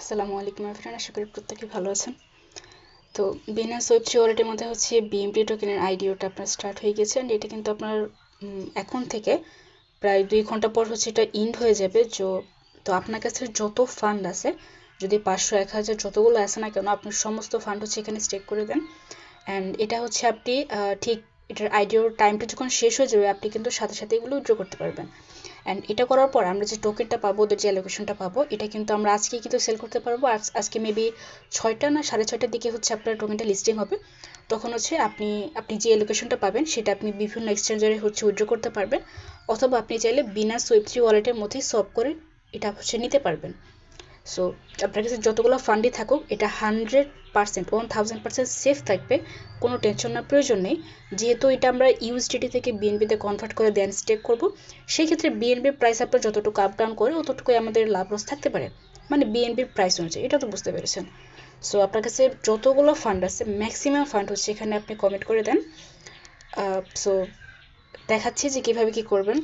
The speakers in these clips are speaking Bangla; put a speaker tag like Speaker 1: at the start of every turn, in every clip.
Speaker 1: আসসালামু আলাইকুম এভরিওয়ান, আশা করি প্রত্যেকেই ভালো আছেন। তো বিনান্স ওয়েব3 ওয়ালেটের মধ্যে হচ্ছে বিএনপি টোকেনের আইডিওটা আপনার স্টার্ট হয়ে গেছে অ্যান্ড এটা কিন্তু আপনার এখন থেকে প্রায় 2 ঘন্টা পর হচ্ছে এটা ইন্ড হয়ে যাবে। তো আপনার কাছে যত ফান্ড আছে, যদি 500 1000 যতগুলো আছে না কেন, আপনার সমস্ত ফান্ড হচ্ছে এখানে স্টেক করে দেন। অ্যান্ড এটা হচ্ছে আপনি ঠিক এটার আইডিওর টাইমটা যখন শেষ হয়ে যাবে আপনি কিন্তু সাথে সাথে এগুলো উইথড্র করতে পারবেন। অ্যান্ড এটা করার পর আমরা যে টোকেনটা পাবো, ওদের যে অ্যালোকেশনটা পাবো, এটা কিন্তু আমরা আজকে কিন্তু সেল করতে পারবো। আজকে মেবি 6টা না 6:30টার দিকে হচ্ছে আপনার টোকেনটা লিস্টিং হবে। তখন হচ্ছে আপনি আপনি যে অ্যালোকেশনটা পাবেন সেটা আপনি বিভিন্ন এক্সচেঞ্জারে হচ্ছে উইথড্র করতে পারবেন, অথবা আপনি চাইলে বিনান্স ওয়েব3 ওয়ালেটের মধ্যেই সব করে এটা হচ্ছে নিতে পারবেন। সো আপনার কাছে যতগুলো ফান্ডই থাকুক, এটা 1000% সেফ থাকবে, কোনো টেনশন না, প্রয়োজন নেই। যেহেতু এটা আমরা ইউএসডিটি থেকে বিএনবিতে কনভার্ট করে দেন স্টেক করব, সেই ক্ষেত্রে বিএনবির প্রাইস আপনার যতটুকু আপ ডাউন করে অতটুকুই আমাদের লাভ লস থাকতে পারে, মানে বিএনবির প্রাইস অনুযায়ী, এটা তো বুঝতে পেরেছেন। সো আপনার কাছে যতগুলো ফান্ড আছে ম্যাক্সিমাম ফান্ড হচ্ছে এখানে আপনি কমিট করে দেন। সো দেখাচ্ছি যে কীভাবে কী করবেন।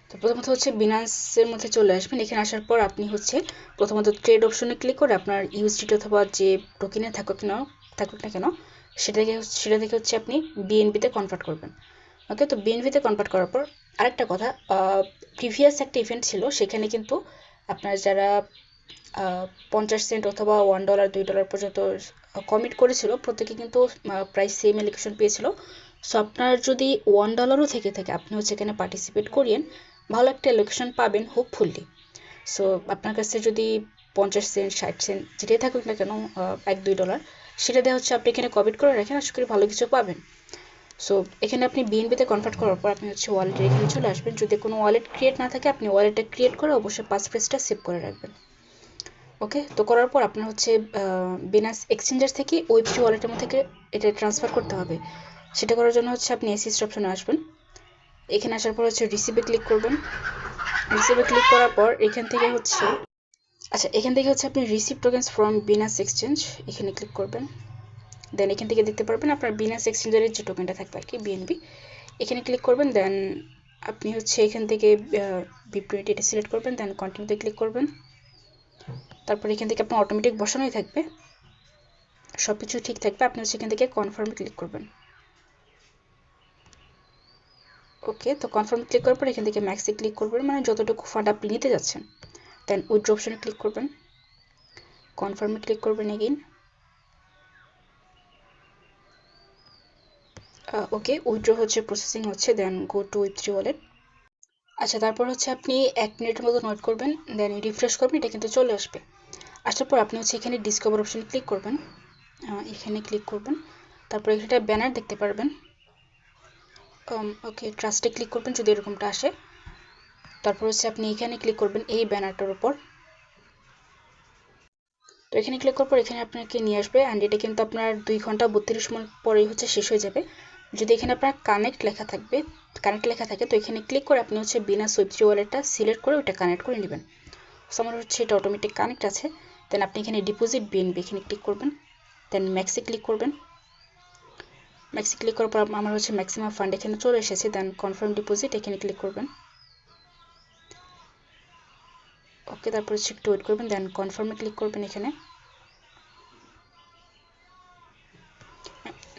Speaker 1: তো প্রথমত হচ্ছে বিনান্সের মধ্যে চলে আসবেন। এখানে আসার পর আপনি হচ্ছে প্রথমত ট্রেড অপশনে ক্লিক করে আপনার ইউএসডিটি অথবা যে টোকেনে থাকুক না কেন সেটা থেকে হচ্ছে আপনি বিএনবিতে কনভার্ট করবেন। ওকে, তো বিএনবিতে কনভার্ট করার পর আরেকটা কথা, প্রিভিয়াস একটা ইভেন্ট ছিল, সেখানে কিন্তু আপনার যারা 50 সেন্ট অথবা $1 $2 পর্যন্ত কমিট করেছিল, প্রত্যেকে কিন্তু প্রায় সেম এলিকেশন পেয়েছিল। সো আপনার যদি $1ও থেকে থাকে, আপনি হচ্ছে এখানে পার্টিসিপেট করিয়েন, ভালো একটা লোকেশন পাবেন হোপফুলি। সো আপনার কাছে যদি 50 সেন্ট 60 সেন্ট যেটাই থাকুক না কেন, $1 $2, সেটা দিয়ে হচ্ছে আপনি এখানে কমিট করে রাখেন, আশা করি ভালো কিছু পাবেন। সো এখানে আপনি বিএনবিতে কনভার্ট করার পর আপনি হচ্ছে ওয়ালেটের এখানে চলে আসবেন। যদি কোনো ওয়ালেট ক্রিয়েট না থাকে, আপনি ওয়ালেটটা ক্রিয়েট করে অবশ্যই পাসফ্রেজটা সেভ করে রাখবেন। ওকে, তো করার পর আপনার হচ্ছে বিনান্স এক্সচেঞ্জার থেকে ওয়েব3 ওয়ালেটের মধ্যে এটা ট্রান্সফার করতে হবে। সেটা করার জন্য হচ্ছে আপনি অ্যাসিস্ট অপশনে আসবেন। এখানে আসার পর হচ্ছে রিসিভে ক্লিক করবেন। রিসিভে ক্লিক করার পর এখান থেকে হচ্ছে আপনি receive tokens from Binance exchange, এখানে ক্লিক করবেন। দেন এখান থেকে দেখতে পারবেন আপনার বিনান্স এক্সচেঞ্জারের যে টোকেনটা থাকবে আর কি, বিএনবি, এখানে ক্লিক করবেন। দেন আপনি হচ্ছে এখান থেকে বিপরীত এটা সিলেক্ট করবেন, দেন কন্টিনিউতে ক্লিক করবেন। তারপর এখান থেকে আপনার অটোমেটিক বসানোই থাকবে, সব কিছু ঠিক থাকবে। আপনি হচ্ছে এখান থেকে কনফার্মে ক্লিক করবেন। ওকে, তো কনফার্ম ক্লিক করার পর এখান থেকে ম্যাক্সে ক্লিক করবেন, মানে যতটুকু ফান্ড আপনি নিতে যাচ্ছেন। দেন উইথড্র অপশনে ক্লিক করবেন, কনফার্মে ক্লিক করবেন এগেইন। ওকে, উইথড্র হচ্ছে, প্রসেসিং হচ্ছে, দেন গো টু ওয়েব3 ওয়ালেট। আচ্ছা, তারপর হচ্ছে আপনি 1 মিনিটের মতো ওয়েট করবেন, দেন রিফ্রেশ করবেন, এটা কিন্তু চলে আসবে। আসার পর আপনি হচ্ছে এখানে ডিসকভার অপশনে ক্লিক করবেন, এখানে ক্লিক করবেন। তারপর এখানে ব্যানার দেখতে পারবেন। ওকে, ট্রাস্টে ক্লিক করবেন যদি এরকমটা আসে। তারপর হচ্ছে আপনি এখানে ক্লিক করবেন এই ব্যানারটার উপর। তো এখানে ক্লিক করার পর এখানে আপনাকে নিয়ে আসবে, অ্যান্ড এটা কিন্তু আপনার 2 ঘন্টা 32 মিনিট পরেই হচ্ছে শেষ হয়ে যাবে। যদি এখানে আপনার কানেক্ট লেখা থাকে, তো এখানে ক্লিক করে আপনি হচ্ছে বিনান্স ওয়েব3 ওয়ালেটটা সিলেক্ট করে ওটা কানেক্ট করে নেবেন। সো আমার হচ্ছে এটা অটোমেটিক কানেক্ট আছে। দেন আপনি এখানে ডিপোজিট বিএনবি এখানে ক্লিক করবেন, দেন ম্যাক্সে ক্লিক করবেন। ম্যাক্সে ক্লিক করার পর আমার হচ্ছে ম্যাক্সিমাম ফান্ড এখানে চলে এসেছে। দেন কনফার্ম ডিপোজিট এখানে ক্লিক করবেন। ওকে, তারপর হচ্ছে একটু ওয়েট করবেন, দেন কনফার্মে ক্লিক করবেন এখানে।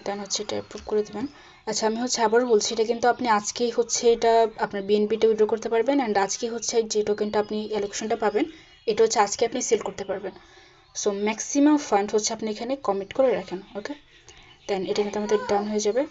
Speaker 1: দেন হচ্ছে এটা অ্যাপ্রুভ করে দেবেন। আচ্ছা, আমি হচ্ছে আবারও বলছি, এটা কিন্তু আপনি আজকেই হচ্ছে এটা আপনার বিএনপিটা উইথড্র করতে পারবেন, অ্যান্ড আজকে হচ্ছে যে টোকেনটা আপনি অ্যালোকেশনটা পাবেন, এটা হচ্ছে আজকে আপনি সেল করতে পারবেন। সো ম্যাক্সিমাম ফান্ড হচ্ছে আপনি এখানে কমিট করে রাখেন। ওকে, দেন এটা কিন্তু আমাদের ডান হয়ে যাবে।